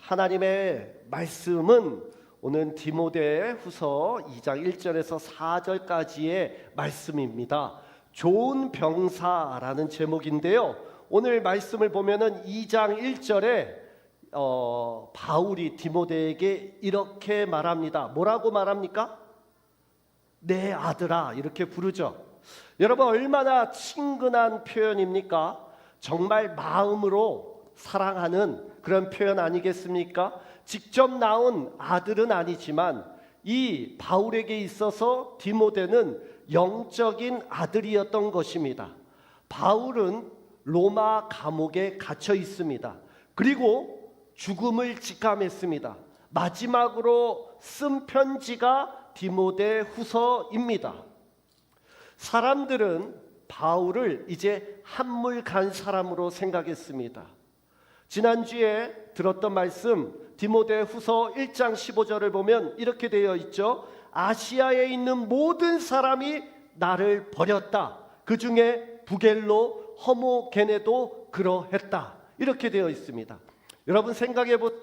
하나님의 말씀은 오늘 디모데후서 2장 1절에서 4절까지의 말씀입니다. 좋은 병사라는 제목인데요. 오늘 말씀을 보면은 2장 1절에 바울이 디모데에게 이렇게 말합니다. 뭐라고 말합니까? 내 아들아, 이렇게 부르죠. 여러분, 얼마나 친근한 표현입니까? 정말 마음으로 사랑하는 그런 표현 아니겠습니까? 직접 낳은 아들은 아니지만 이 바울에게 있어서 디모데는 영적인 아들이었던 것입니다. 바울은 로마 감옥에 갇혀 있습니다. 그리고 죽음을 직감했습니다. 마지막으로 쓴 편지가 디모데 후서입니다. 사람들은 바울을 이제 한물 간 사람으로 생각했습니다. 지난주에 들었던 말씀 디모데 후서 1장 15절을 보면 이렇게 되어 있죠. 아시아에 있는 모든 사람이 나를 버렸다. 그 중에 부겔로 허모게네도 그러했다. 이렇게 되어 있습니다. 여러분 생각해 보세요.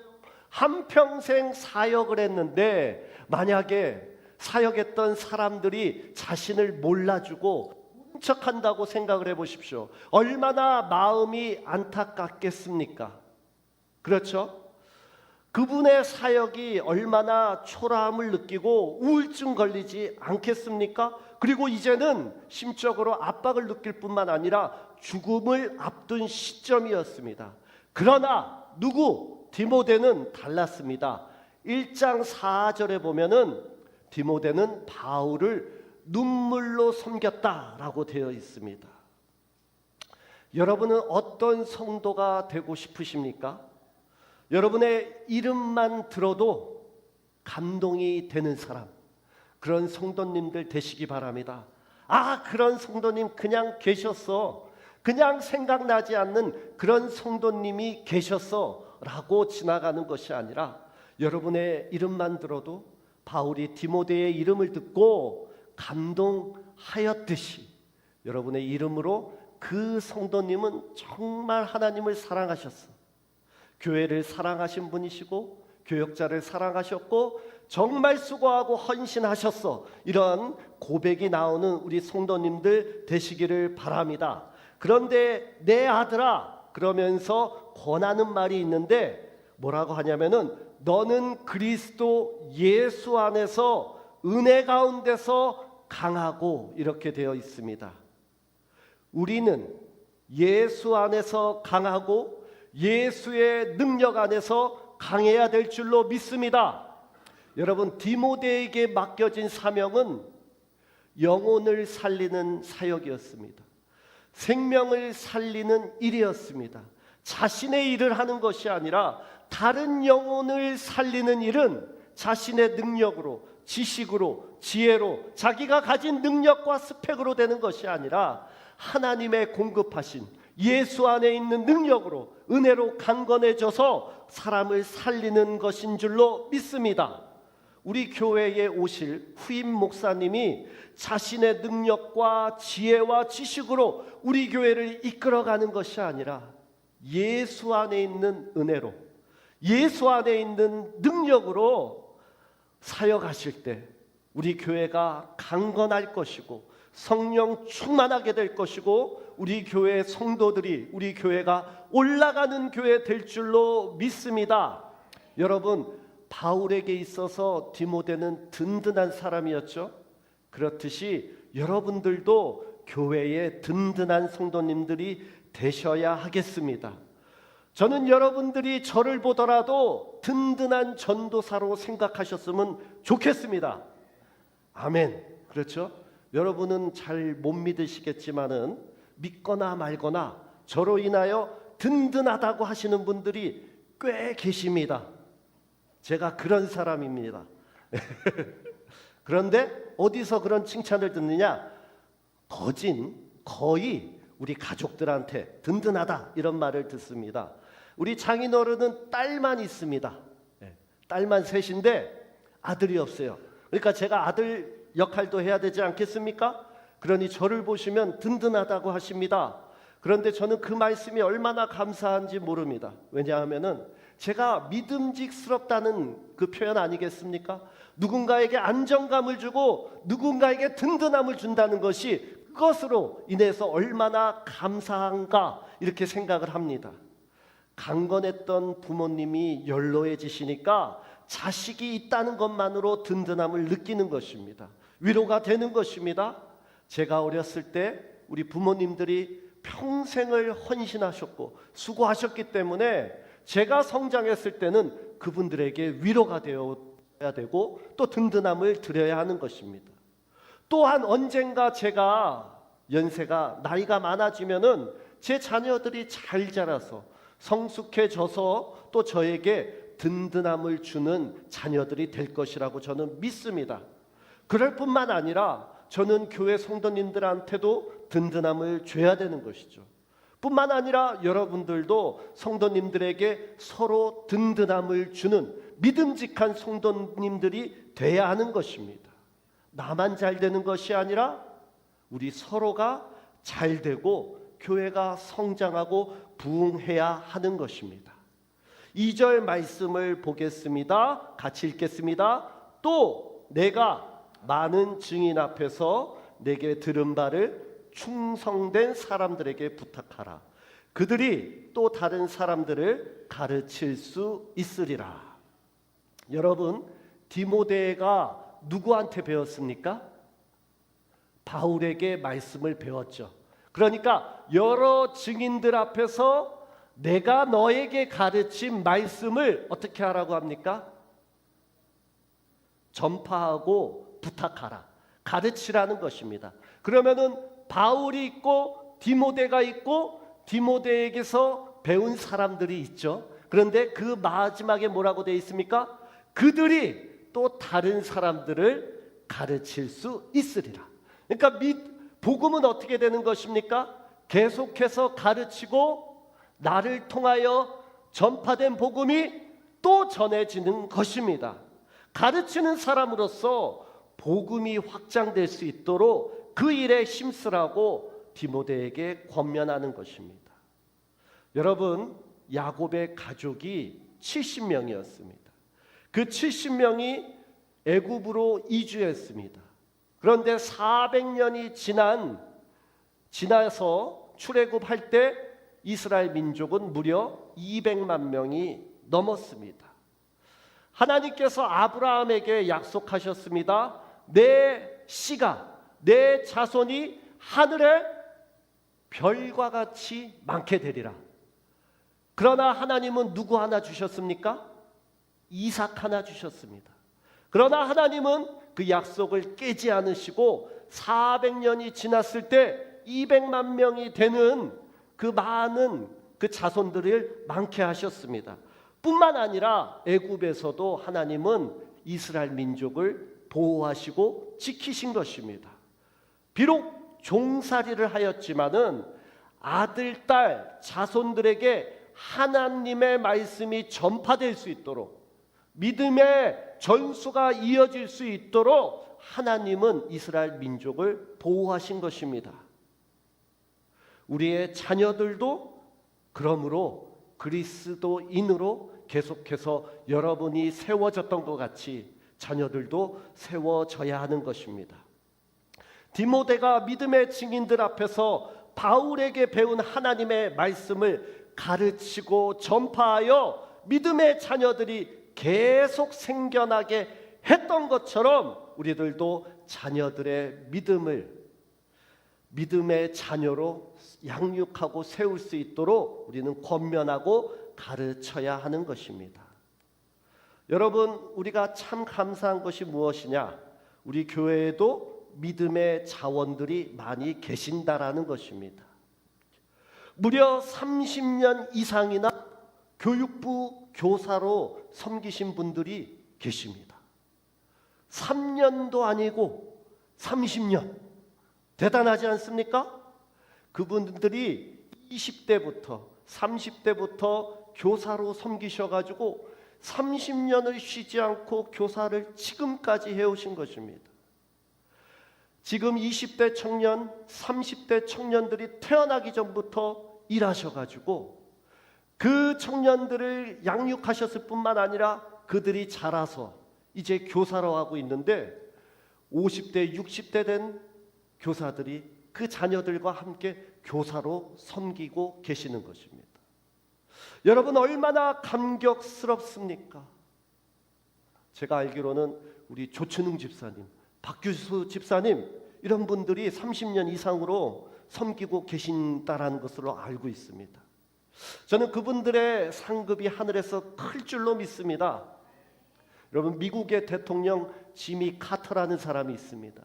한평생 사역을 했는데 만약에 사역했던 사람들이 자신을 몰라주고 척한다고 생각을 해보십시오. 얼마나 마음이 안타깝겠습니까? 그렇죠? 그분의 사역이 얼마나 초라함을 느끼고 우울증 걸리지 않겠습니까? 그리고 이제는 심적으로 압박을 느낄 뿐만 아니라 죽음을 앞둔 시점이었습니다. 그러나 디모데는 달랐습니다. 1장 4절에 보면은 디모데는 바울을 눈물로 섬겼다라고 되어 있습니다. 여러분은 어떤 성도가 되고 싶으십니까? 여러분의 이름만 들어도 감동이 되는 사람, 그런 성도님들 되시기 바랍니다. 그런 성도님 그냥 계셨어, 그냥 생각나지 않는 그런 성도님이 계셨어 라고 지나가는 것이 아니라 여러분의 이름만 들어도 바울이 디모데의 이름을 듣고 감동하였듯이 여러분의 이름으로 그 성도님은 정말 하나님을 사랑하셨어, 교회를 사랑하신 분이시고 교역자를 사랑하셨고 정말 수고하고 헌신하셨어, 이런 고백이 나오는 우리 성도님들 되시기를 바랍니다. 그런데 내 아들아 그러면서 권하는 말이 있는데 뭐라고 하냐면은 너는 그리스도 예수 안에서 은혜 가운데서 강하고, 이렇게 되어 있습니다. 우리는 예수 안에서 강하고 예수의 능력 안에서 강해야 될 줄로 믿습니다. 여러분, 디모데에게 맡겨진 사명은 영혼을 살리는 사역이었습니다. 생명을 살리는 일이었습니다. 자신의 일을 하는 것이 아니라 다른 영혼을 살리는 일은 자신의 능력으로, 지식으로, 지혜로, 자기가 가진 능력과 스펙으로 되는 것이 아니라 하나님의 공급하신 예수 안에 있는 능력으로, 은혜로 강건해져서 사람을 살리는 것인 줄로 믿습니다. 우리 교회에 오실 후임 목사님이 자신의 능력과 지혜와 지식으로 우리 교회를 이끌어가는 것이 아니라 예수 안에 있는 은혜로, 예수 안에 있는 능력으로 사역하실 때 우리 교회가 강건할 것이고 성령 충만하게 될 것이고 우리 교회 성도들이, 우리 교회가 올라가는 교회 될 줄로 믿습니다. 여러분, 바울에게 있어서 디모데는 든든한 사람이었죠. 그렇듯이 여러분들도 교회의 든든한 성도님들이 되셔야 하겠습니다. 저는 여러분들이 저를 보더라도 든든한 전도사로 생각하셨으면 좋겠습니다. 아멘. 그렇죠? 여러분은 잘 못 믿으시겠지만은 믿거나 말거나 저로 인하여 든든하다고 하시는 분들이 꽤 계십니다. 제가 그런 사람입니다. 그런데 어디서 그런 칭찬을 듣느냐? 거의 우리 가족들한테 든든하다 이런 말을 듣습니다. 우리 장인어른은 딸만 있습니다. 딸만 셋인데 아들이 없어요. 그러니까 제가 아들 역할도 해야 되지 않겠습니까? 그러니 저를 보시면 든든하다고 하십니다. 그런데 저는 그 말씀이 얼마나 감사한지 모릅니다. 왜냐하면은 제가 믿음직스럽다는 그 표현 아니겠습니까? 누군가에게 안정감을 주고 누군가에게 든든함을 준다는 것이 그것으로 인해서 얼마나 감사한가 이렇게 생각을 합니다. 강건했던 부모님이 연로해지시니까 자식이 있다는 것만으로 든든함을 느끼는 것입니다. 위로가 되는 것입니다. 제가 어렸을 때 우리 부모님들이 평생을 헌신하셨고 수고하셨기 때문에 제가 성장했을 때는 그분들에게 위로가 되어야 되고 또 든든함을 드려야 하는 것입니다. 또한 언젠가 제가 연세가 나이가 많아지면은 제 자녀들이 잘 자라서 성숙해져서 또 저에게 든든함을 주는 자녀들이 될 것이라고 저는 믿습니다. 그럴 뿐만 아니라 저는 교회 성도님들한테도 든든함을 줘야 되는 것이죠. 뿐만 아니라 여러분들도 성도님들에게 서로 든든함을 주는 믿음직한 성도님들이 돼야 하는 것입니다. 나만 잘 되는 것이 아니라 우리 서로가 잘 되고 교회가 성장하고 부흥해야 하는 것입니다. 2절 말씀을 보겠습니다. 같이 읽겠습니다. 또 내가 많은 증인 앞에서 내게 들은 바를 충성된 사람들에게 부탁하라. 그들이 또 다른 사람들을 가르칠 수 있으리라. 여러분, 디모데가 누구한테 배웠습니까? 바울에게 말씀을 배웠죠. 그러니까 여러 증인들 앞에서 내가 너에게 가르친 말씀을 어떻게 하라고 합니까? 전파하고 부탁하라. 가르치라는 것입니다. 그러면은 바울이 있고 디모데가 있고 디모데에게서 배운 사람들이 있죠. 그런데 그 마지막에 뭐라고 되어 있습니까? 그들이 또 다른 사람들을 가르칠 수 있으리라. 그러니까 복음은 어떻게 되는 것입니까? 계속해서 가르치고 나를 통하여 전파된 복음이 또 전해지는 것입니다. 가르치는 사람으로서 복음이 확장될 수 있도록 그 일에 힘쓰라고 디모데에게 권면하는 것입니다. 여러분, 야곱의 가족이 70명이었습니다. 그 70명이 애굽으로 이주했습니다. 그런데 400년이 지나서 출애굽할 때 이스라엘 민족은 무려 200만 명이 넘었습니다. 하나님께서 아브라함에게 약속하셨습니다. 내 씨가, 내 자손이 하늘의 별과 같이 많게 되리라. 그러나 하나님은 누구 하나 주셨습니까? 이삭 하나 주셨습니다. 그러나 하나님은 그 약속을 깨지 않으시고 400년이 지났을 때 200만 명이 되는 그 많은 그 자손들을 많게 하셨습니다. 뿐만 아니라 애굽에서도 하나님은 이스라엘 민족을 보호하시고 지키신 것입니다. 비록 종살이를 하였지만은 아들, 딸, 자손들에게 하나님의 말씀이 전파될 수 있도록 믿음의 전수가 이어질 수 있도록 하나님은 이스라엘 민족을 보호하신 것입니다. 우리의 자녀들도 그러므로 그리스도인으로 계속해서 여러분이 세워졌던 것 같이 자녀들도 세워져야 하는 것입니다. 디모데가 믿음의 증인들 앞에서 바울에게 배운 하나님의 말씀을 가르치고 전파하여 믿음의 자녀들이 계속 생겨나게 했던 것처럼 우리들도 자녀들의 믿음의 자녀로 양육하고 세울 수 있도록 우리는 권면하고 가르쳐야 하는 것입니다. 여러분, 우리가 참 감사한 것이 무엇이냐? 우리 교회에도 믿음의 자원들이 많이 계신다라는 것입니다. 무려 30년 이상이나 교육부 교사로 섬기신 분들이 계십니다. 3년도 아니고 30년. 대단하지 않습니까? 그분들이 20대부터 30대부터 교사로 섬기셔가지고 30년을 쉬지 않고 교사를 지금까지 해오신 것입니다. 지금 20대 청년, 30대 청년들이 태어나기 전부터 일하셔가지고 그 청년들을 양육하셨을 뿐만 아니라 그들이 자라서 이제 교사로 하고 있는데 50대, 60대 된 교사들이 그 자녀들과 함께 교사로 섬기고 계시는 것입니다. 여러분 얼마나 감격스럽습니까? 제가 알기로는 우리 조춘웅 집사님, 박규수 집사님 이런 분들이 30년 이상으로 섬기고 계신다라는 것으로 알고 있습니다. 저는 그분들의 상급이 하늘에서 클 줄로 믿습니다. 여러분 미국의 대통령 지미 카터라는 사람이 있습니다.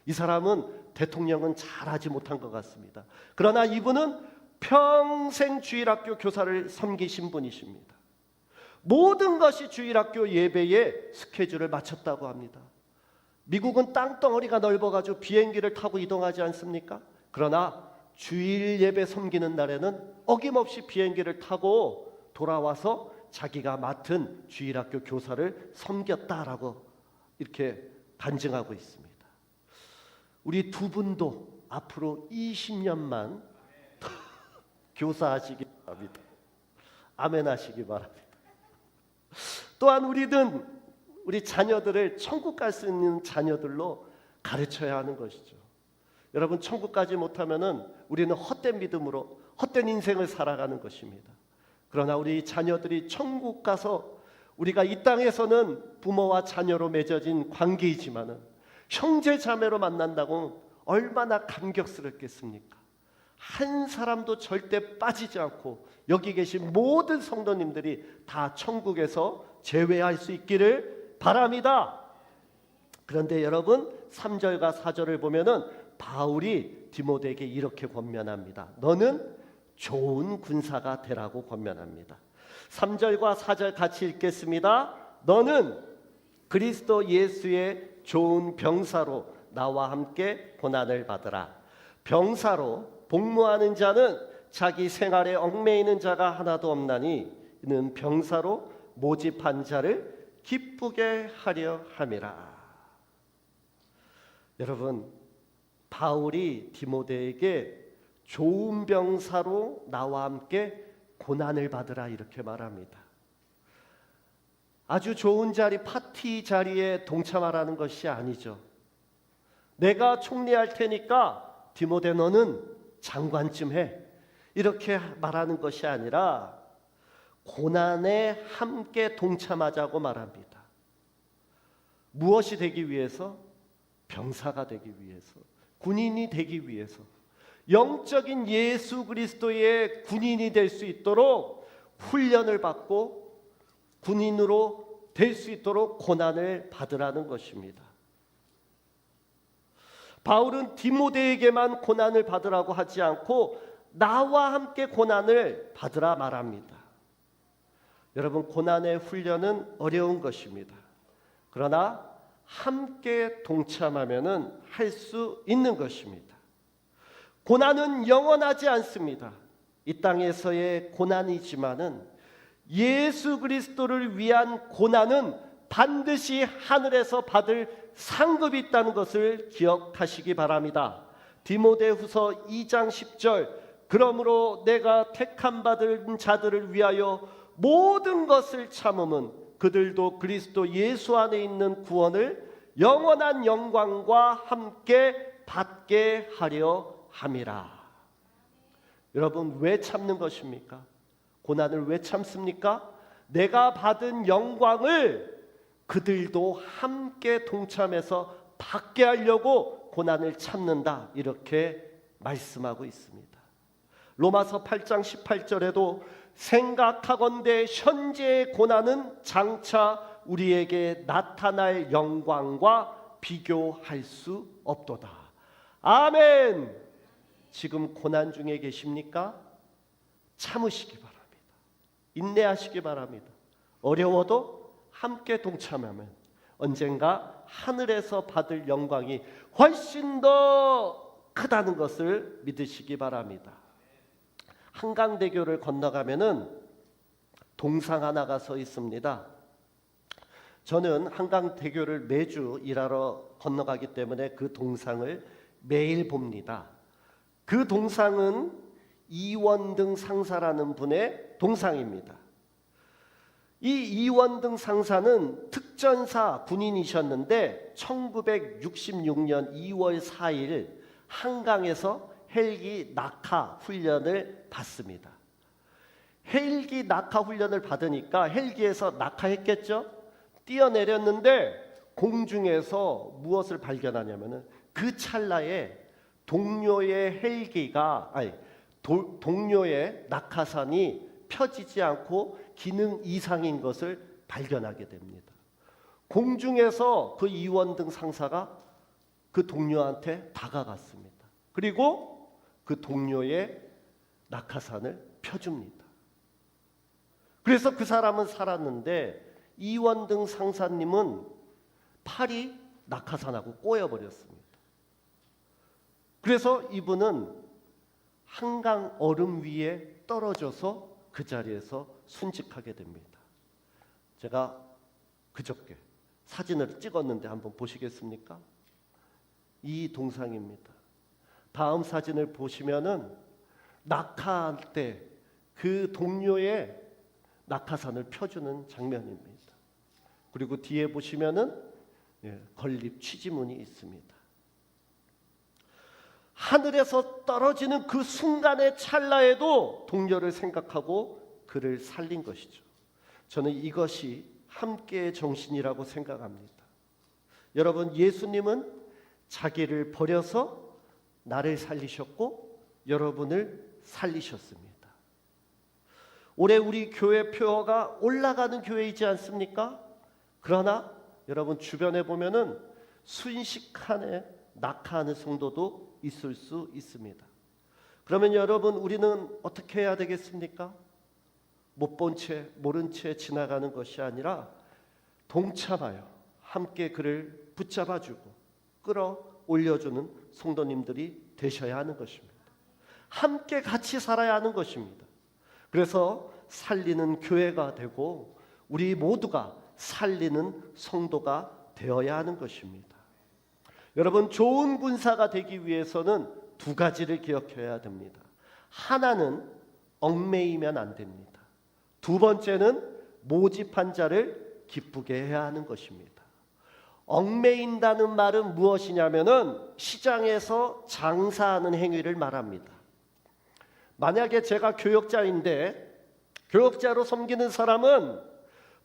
이 사람은 대통령은 잘하지 못한 것 같습니다. 그러나 이분은 평생 주일학교 교사를 섬기신 분이십니다. 모든 것이 주일학교 예배에 스케줄을 맞췄다고 합니다. 미국은 땅덩어리가 넓어가지고 비행기를 타고 이동하지 않습니까? 그러나 주일 예배 섬기는 날에는 어김없이 비행기를 타고 돌아와서 자기가 맡은 주일학교 교사를 섬겼다라고 이렇게 간증하고 있습니다. 우리 두 분도 앞으로 20년만 교사하시기 바랍니다. 아멘 하시기 바랍니다. 또한 우리 자녀들을 천국 갈 수 있는 자녀들로 가르쳐야 하는 것이죠. 여러분 천국 가지 못하면은 우리는 헛된 믿음으로 헛된 인생을 살아가는 것입니다. 그러나 우리 자녀들이 천국 가서 우리가 이 땅에서는 부모와 자녀로 맺어진 관계이지만은 형제 자매로 만난다고 얼마나 감격스럽겠습니까? 한 사람도 절대 빠지지 않고 여기 계신 모든 성도님들이 다 천국에서 제외할 수 있기를 바랍니다. 그런데 여러분 3절과 4절을 보면은 바울이 디모데에게 이렇게 권면합니다. 너는 좋은 군사가 되라고 권면합니다. 3절과 4절 같이 읽겠습니다. 너는 그리스도 예수의 좋은 병사로 나와 함께 고난을 받으라. 병사로 복무하는 자는 자기 생활에 얽매이는 자가 하나도 없나니 이는 병사로 모집한 자를 기쁘게 하려 함이라. 여러분 바울이 디모데에게 좋은 병사로 나와 함께 고난을 받으라 이렇게 말합니다. 아주 좋은 자리 파티 자리에 동참하라는 것이 아니죠. 내가 총리할 테니까 디모데 너는 장관쯤 해 이렇게 말하는 것이 아니라 고난에 함께 동참하자고 말합니다. 무엇이 되기 위해서? 병사가 되기 위해서, 군인이 되기 위해서, 영적인 예수 그리스도의 군인이 될 수 있도록 훈련을 받고 군인으로 될 수 있도록 고난을 받으라는 것입니다. 바울은 디모데에게만 고난을 받으라고 하지 않고 나와 함께 고난을 받으라 말합니다. 여러분 고난의 훈련은 어려운 것입니다. 그러나 함께 동참하면은 할 수 있는 것입니다. 고난은 영원하지 않습니다. 이 땅에서의 고난이지만은 예수 그리스도를 위한 고난은 반드시 하늘에서 받을 상급이 있다는 것을 기억하시기 바랍니다. 디모데후서 2장 10절 그러므로 내가 택함 받은 자들을 위하여 모든 것을 참음은 그들도 그리스도 예수 안에 있는 구원을 영원한 영광과 함께 받게 하려 함이라. 여러분 왜 참는 것입니까? 고난을 왜 참습니까? 내가 받은 영광을 그들도 함께 동참해서 받게 하려고 고난을 참는다 이렇게 말씀하고 있습니다. 로마서 8장 18절에도 생각하건대 현재의 고난은 장차 우리에게 나타날 영광과 비교할 수 없도다. 아멘. 지금 고난 중에 계십니까? 참으시기 바랍니다. 인내하시기 바랍니다. 어려워도 함께 동참하면 언젠가 하늘에서 받을 영광이 훨씬 더 크다는 것을 믿으시기 바랍니다. 한강대교를 건너가면은 동상 하나가 서 있습니다. 저는 한강대교를 매주 일하러 건너가기 때문에 그 동상을 매일 봅니다. 그 동상은 이원등 상사라는 분의 동상입니다. 이 이원등 상사는 특전사 군인이셨는데 1966년 2월 4일 한강에서 헬기 낙하 훈련을 받습니다. 헬기 낙하 훈련을 받으니까 헬기에서 낙하했겠죠? 뛰어내렸는데 공중에서 무엇을 발견하냐면은 그 찰나에 동료의 동료의 낙하산이 펴지지 않고 기능 이상인 것을 발견하게 됩니다. 공중에서 그 이원등 상사가 그 동료한테 다가갔습니다. 그리고 그 동료의 낙하산을 펴줍니다. 그래서 그 사람은 살았는데 이원등 상사님은 팔이 낙하산하고 꼬여버렸습니다. 그래서 이분은 한강 얼음 위에 떨어져서 그 자리에서 순직하게 됩니다. 제가 그저께 사진을 찍었는데 한번 보시겠습니까? 이 동상입니다. 다음 사진을 보시면은 낙하할 때 그 동료의 낙하산을 펴주는 장면입니다. 그리고 뒤에 보시면은 건립 취지문이 있습니다. 하늘에서 떨어지는 그 순간의 찰나에도 동료를 생각하고 그를 살린 것이죠. 저는 이것이 함께의 정신이라고 생각합니다. 여러분, 예수님은 자기를 버려서 나를 살리셨고 여러분을 살리셨습니다. 올해 우리 교회 표어가 올라가는 교회이지 않습니까? 그러나 여러분 주변에 보면은 순식간에 낙하하는 성도도 있을 수 있습니다. 그러면 여러분, 우리는 어떻게 해야 되겠습니까? 못 본 채 모른 채 지나가는 것이 아니라 동참하여 함께 그를 붙잡아주고 끌어올려주는 성도님들이 되셔야 하는 것입니다. 함께 같이 살아야 하는 것입니다. 그래서 살리는 교회가 되고 우리 모두가 살리는 성도가 되어야 하는 것입니다. 여러분, 좋은 군사가 되기 위해서는 두 가지를 기억해야 됩니다. 하나는 얽매이면 안 됩니다. 두 번째는 모집한 자를 기쁘게 해야 하는 것입니다. 얽매인다는 말은 무엇이냐면은 시장에서 장사하는 행위를 말합니다. 만약에 제가 교역자인데 교역자로 섬기는 사람은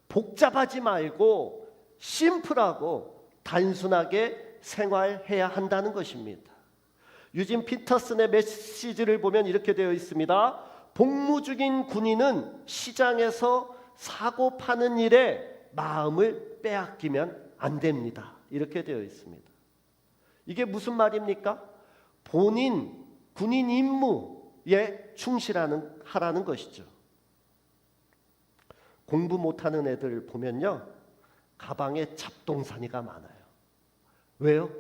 복잡하지 말고 심플하고 단순하게 생활해야 한다는 것입니다. 유진 피터슨의 메시지를 보면 이렇게 되어 있습니다. 복무 중인 군인은 시장에서 사고 파는 일에 마음을 빼앗기면 안 됩니다. 이렇게 되어 있습니다. 이게 무슨 말입니까? 본인 군인 임무에 하라는 것이죠. 공부 못하는 애들 보면요, 가방에 잡동사니가 많아요. 왜요?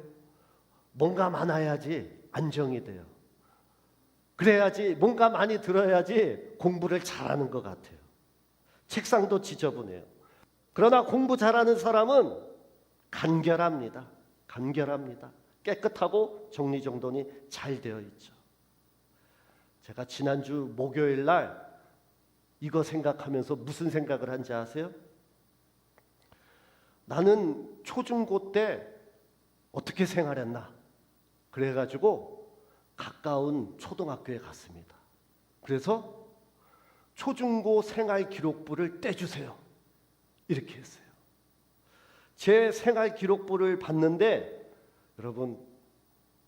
뭔가 많아야지 안정이 돼요. 그래야지 뭔가 많이 들어야지 공부를 잘하는 것 같아요. 책상도 지저분해요. 그러나 공부 잘하는 사람은 간결합니다. 깨끗하고 정리정돈이 잘 되어 있죠. 제가 지난주 목요일 날 이거 생각하면서 무슨 생각을 한지 아세요? 나는 초중고 때 어떻게 생활했나? 그래가지고 가까운 초등학교에 갔습니다. 그래서 초중고 생활 기록부를 떼주세요. 이렇게 했어요. 제 생활 기록부를 봤는데 여러분,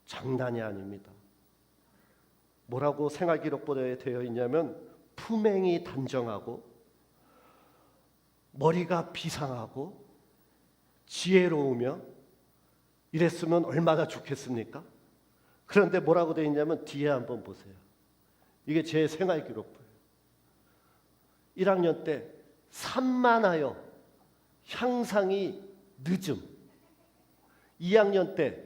장난이 아닙니다. 뭐라고 생활 기록부에 되어 있냐면 품행이 단정하고 머리가 비상하고 지혜로우며 이랬으면 얼마나 좋겠습니까? 그런데 뭐라고 되어 있냐면 뒤에 한번 보세요. 이게 제 생활 기록부예요. 1학년 때 산만하여 향상이 늦음. 2학년 때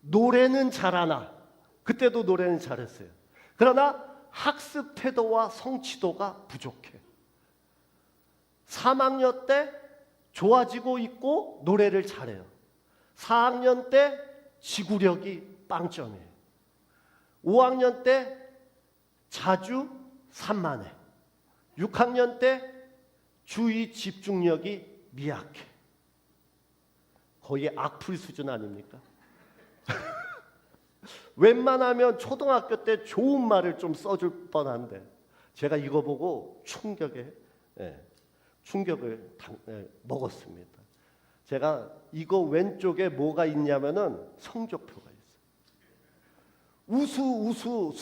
노래는 잘하나, 그때도 노래는 잘했어요. 그러나 학습 태도와 성취도가 부족해. 3학년 때 좋아지고 있고 노래를 잘해요. 4학년 때 지구력이 빵점이에요. 5학년 때 자주 산만해. 6학년 때 주의 집중력이 미약해. 거의 악플 수준 아닙니까? 웬만하면 초등학교 때 좋은 말을 좀 써줄 뻔한데 제가 이거 보고 충격을 먹었습니다. 제가 이거 왼쪽에 뭐가 있냐면은 성적표가 있어요.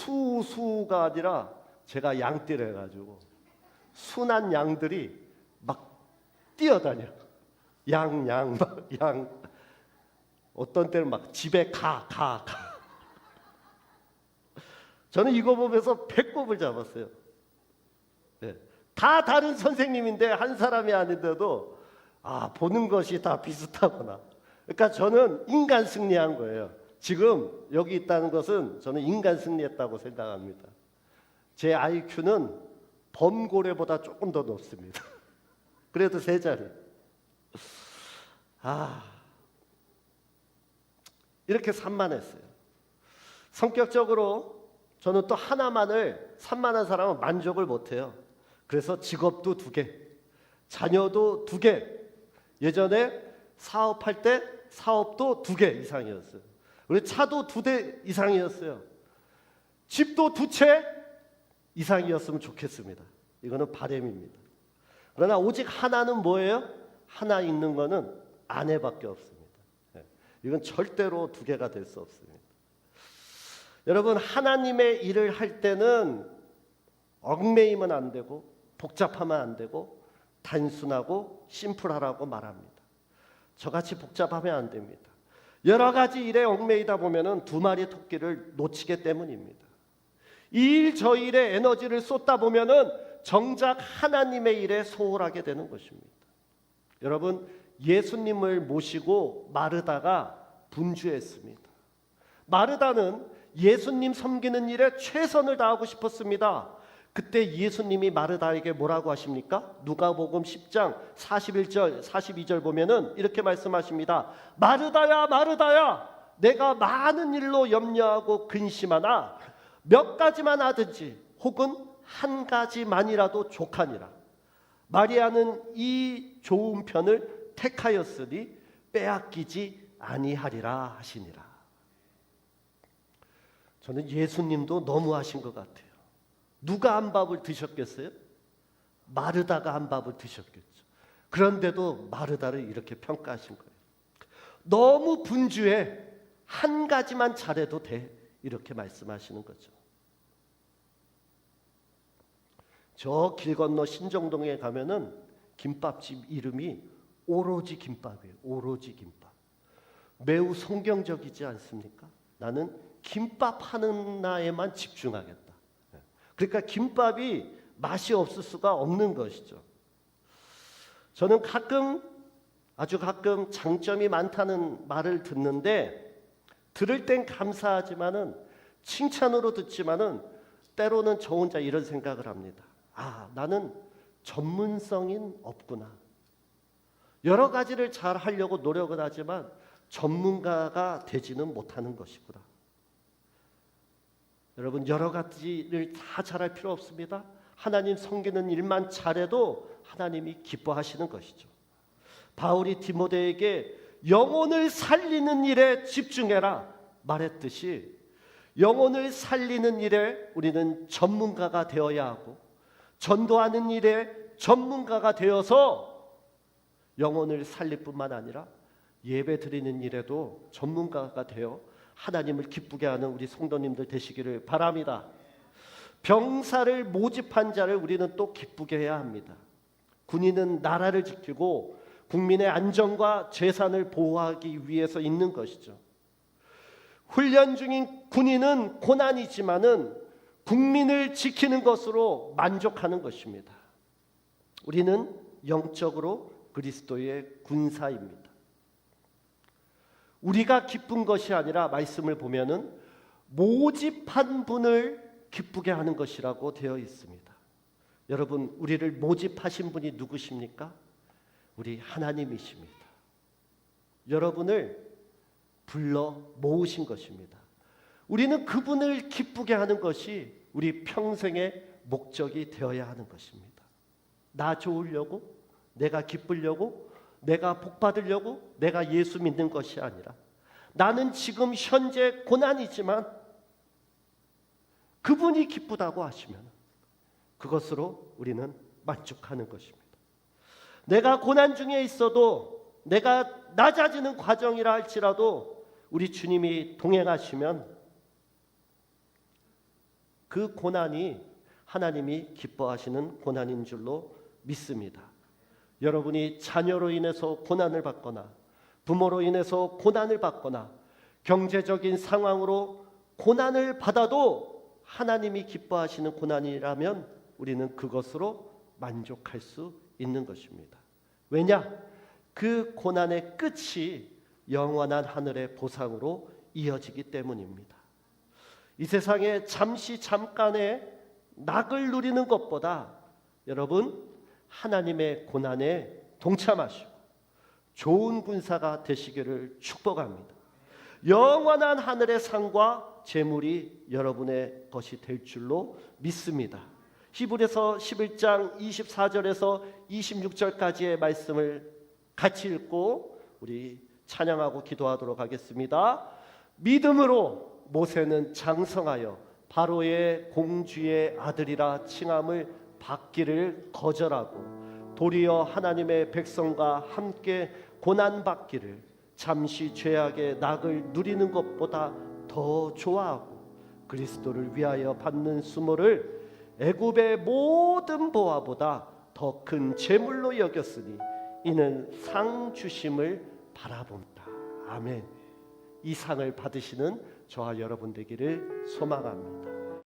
수가 아니라 제가 양띠를 해가지고 순한 양들이 막 뛰어다녀. 양. 어떤 때는 막 집에 가. 저는 이거 보면서 배꼽을 잡았어요. 네. 다 다른 선생님인데 한 사람이 아닌데도 보는 것이 다 비슷하구나. 그러니까 저는 인간 승리한 거예요. 지금 여기 있다는 것은 저는 인간 승리했다고 생각합니다. 제 IQ는 범고래보다 조금 더 높습니다. 그래도 세 자리. 이렇게 산만했어요. 성격적으로 저는 또 하나만을 산만한 사람은 만족을 못해요. 그래서 직업도 2개, 자녀도 2개. 예전에 사업할 때 사업도 2개 이상이었어요. 그리고 차도 2대 이상이었어요. 집도 2채 이상이었으면 좋겠습니다. 이거는 바람입니다. 그러나 오직 하나는 뭐예요? 하나 있는 거는 아내밖에 없습니다. 이건 절대로 2개가 될 수 없습니다. 여러분, 하나님의 일을 할 때는 얽매이면 안 되고 복잡하면 안 되고 단순하고 심플하라고 말합니다. 저같이 복잡하면 안 됩니다. 여러 가지 일에 얽매이다 보면은 2마리 토끼를 놓치기 때문입니다. 이 일 저 일에 에너지를 쏟다 보면은 정작 하나님의 일에 소홀하게 되는 것입니다. 여러분, 예수님을 모시고 마르다가 분주했습니다. 마르다는 예수님 섬기는 일에 최선을 다하고 싶었습니다. 그때 예수님이 마르다에게 뭐라고 하십니까? 누가복음 10장 41절 42절 보면은 이렇게 말씀하십니다. 마르다야 마르다야, 내가 많은 일로 염려하고 근심하나 몇 가지만 하든지 혹은 한 가지만이라도 족하니라. 마리아는 이 좋은 편을 택하였으니 빼앗기지 아니하리라 하시니라. 저는 예수님도 너무하신 것 같아요. 누가 한 밥을 드셨겠어요? 마르다가 한 밥을 드셨겠죠. 그런데도 마르다를 이렇게 평가하신 거예요. 너무 분주해. 한 가지만 잘해도 돼. 이렇게 말씀하시는 거죠. 저 길 건너 신정동에 가면은 김밥집 이름이 오로지 김밥이에요. 오로지 김밥. 매우 성경적이지 않습니까? 나는 김밥 하나에만 집중하겠다. 그러니까 김밥이 맛이 없을 수가 없는 것이죠. 저는 아주 가끔 장점이 많다는 말을 듣는데 들을 땐 감사하지만은 칭찬으로 듣지만은 때로는 저 혼자 이런 생각을 합니다. 나는 전문성이 없구나. 여러 가지를 잘 하려고 노력은 하지만 전문가가 되지는 못하는 것이구나. 여러분, 여러 가지를 다 잘할 필요 없습니다. 하나님 섬기는 일만 잘해도 하나님이 기뻐하시는 것이죠. 바울이 디모데에게 영혼을 살리는 일에 집중해라 말했듯이 영혼을 살리는 일에 우리는 전문가가 되어야 하고 전도하는 일에 전문가가 되어서 영혼을 살릴 뿐만 아니라 예배 드리는 일에도 전문가가 되어 하나님을 기쁘게 하는 우리 성도님들 되시기를 바랍니다. 병사를 모집한 자를 우리는 또 기쁘게 해야 합니다. 군인은 나라를 지키고 국민의 안전과 재산을 보호하기 위해서 있는 것이죠. 훈련 중인 군인은 고난이지만은 국민을 지키는 것으로 만족하는 것입니다. 우리는 영적으로 그리스도의 군사입니다. 우리가 기쁜 것이 아니라 말씀을 보면은 모집한 분을 기쁘게 하는 것이라고 되어 있습니다. 여러분, 우리를 모집하신 분이 누구십니까? 우리 하나님이십니다. 여러분을 불러 모으신 것입니다. 우리는 그분을 기쁘게 하는 것이 우리 평생의 목적이 되어야 하는 것입니다. 나 좋으려고, 내가 기쁘려고, 내가 복 받으려고 내가 예수 믿는 것이 아니라 나는 지금 현재 고난이지만 그분이 기쁘다고 하시면 그것으로 우리는 만족하는 것입니다. 내가 고난 중에 있어도, 내가 낮아지는 과정이라 할지라도 우리 주님이 동행하시면 그 고난이 하나님이 기뻐하시는 고난인 줄로 믿습니다. 여러분이 자녀로 인해서 고난을 받거나, 부모로 인해서 고난을 받거나, 경제적인 상황으로 고난을 받아도 하나님이 기뻐하시는 고난이라면 우리는 그것으로 만족할 수 있는 것입니다. 왜냐? 그 고난의 끝이 영원한 하늘의 보상으로 이어지기 때문입니다. 이 세상에 잠시 잠깐의 낙을 누리는 것보다 여러분 하나님의 고난에 동참하시고 좋은 군사가 되시기를 축복합니다. 영원한 하늘의 상과 재물이 여러분의 것이 될 줄로 믿습니다. 히브리서 11장 24절에서 26절까지의 말씀을 같이 읽고 우리 찬양하고 기도하도록 하겠습니다. 믿음으로 모세는 장성하여 바로의 공주의 아들이라 칭함을 받기를 거절하고 도리어 하나님의 백성과 함께 고난받기를 잠시 죄악의 낙을 누리는 것보다 더 좋아하고 그리스도를 위하여 받는 수모를 애굽의 모든 보화보다 더 큰 재물로 여겼으니 이는 상 주심을 바라본다. 아멘. 이 상을 받으시는 저와 여러분 되기를 소망합니다.